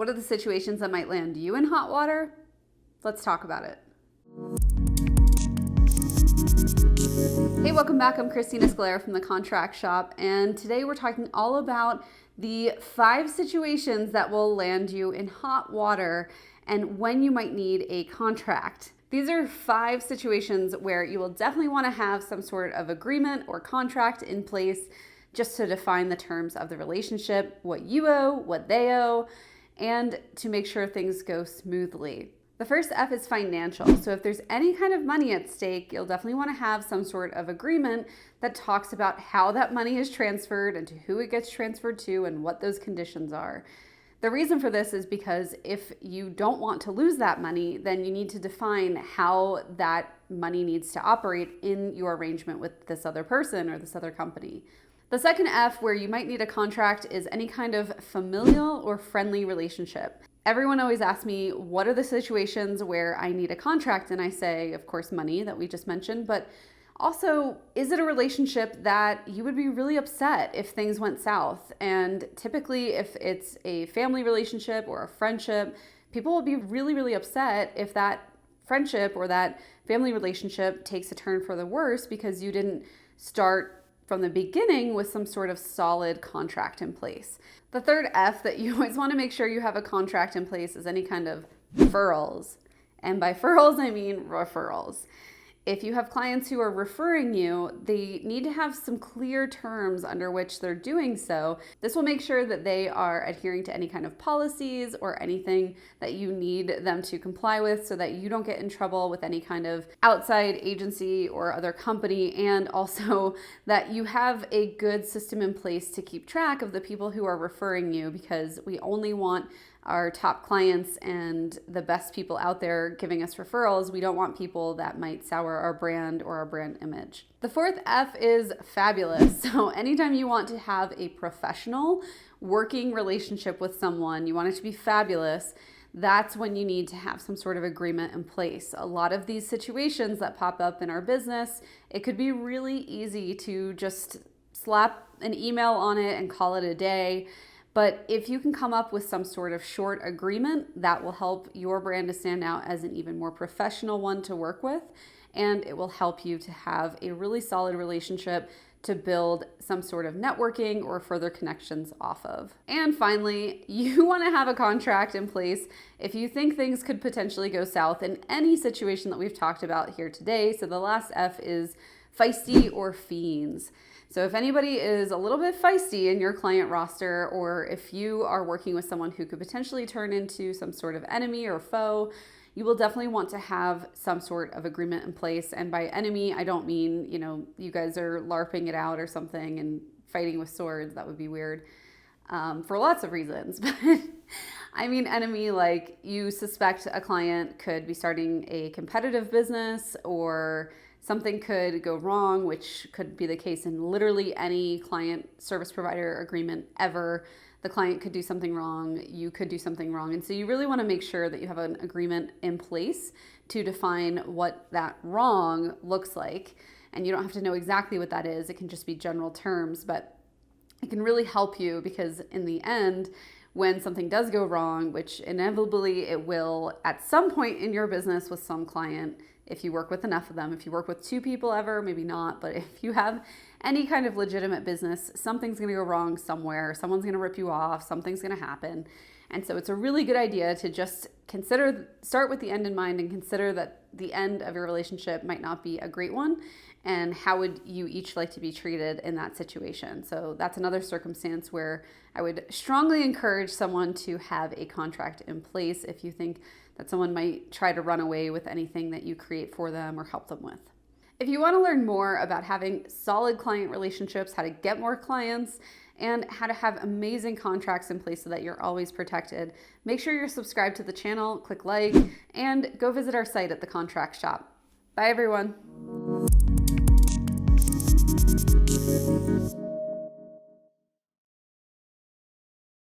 What are the situations that might land you in hot water? Let's talk about it. Hey, welcome back. I'm Christina Scalera from the Contract Shop, and today we're talking all about the 5 situations that will land you in hot water and when you might need a contract. These are 5 situations where you will definitely want to have some sort of agreement or contract in place just to define the terms of the relationship, what you owe, what they owe, and to make sure things go smoothly. The first F is financial. So if there's any kind of money at stake, you'll definitely want to have some sort of agreement that talks about how that money is transferred and to who it gets transferred to and what those conditions are. The reason for this is because if you don't want to lose that money, then you need to define how that money needs to operate in your arrangement with this other person or this other company. The second F, where you might need a contract, is any kind of familial or friendly relationship. Everyone always asks me, what are the situations where I need a contract? And I say, of course, money that we just mentioned, but also, is it a relationship that you would be really upset if things went south? And typically, if it's a family relationship or a friendship, people will be really, really upset if that friendship or that family relationship takes a turn for the worse because you didn't start from the beginning with some sort of solid contract in place. The third F that you always want to make sure you have a contract in place is any kind of referrals. And by referrals, I mean referrals. If you have clients who are referring you, they need to have some clear terms under which they're doing so. This will make sure that they are adhering to any kind of policies or anything that you need them to comply with so that you don't get in trouble with any kind of outside agency or other company, and also that you have a good system in place to keep track of the people who are referring you, because we only want our top clients and the best people out there giving us referrals. We don't want people that might sour our brand or our brand image. The fourth F is fabulous. So anytime you want to have a professional working relationship with someone, you want it to be fabulous, that's when you need to have some sort of agreement in place. A lot of these situations that pop up in our business, it could be really easy to just slap an email on it and call it a day. But if you can come up with some sort of short agreement, that will help your brand to stand out as an even more professional one to work with. And it will help you to have a really solid relationship to build some sort of networking or further connections off of. And finally, you want to have a contract in place if you think things could potentially go south in any situation that we've talked about here today. So the last F is feisty or fiends. So if anybody is a little bit feisty in your client roster, or if you are working with someone who could potentially turn into some sort of enemy or foe, you will definitely want to have some sort of agreement in place. And by enemy, I don't mean, you guys are LARPing it out or something and fighting with swords. That would be weird for lots of reasons. But I mean enemy like you suspect a client could be starting a competitive business, or something could go wrong, which could be the case in literally any client service provider agreement ever. The client could do something wrong, you could do something wrong. And so you really want to make sure that you have an agreement in place to define what that wrong looks like. And you don't have to know exactly what that is. It can just be general terms, but it can really help you, because in the end, when something does go wrong, which inevitably it will at some point in your business with some client, if you work with enough of them. If you work with 2 people ever, maybe not, but if you have any kind of legitimate business, something's gonna go wrong somewhere, someone's gonna rip you off, something's gonna happen. And so it's a really good idea to just start with the end in mind, and consider that the end of your relationship might not be a great one, and how would you each like to be treated in that situation. So that's another circumstance where I would strongly encourage someone to have a contract in place if you think that someone might try to run away with anything that you create for them or help them with. If you want to learn more about having solid client relationships, how to get more clients, and how to have amazing contracts in place so that you're always protected, make sure you're subscribed to the channel, click like, and go visit our site at the Contract Shop. Bye everyone.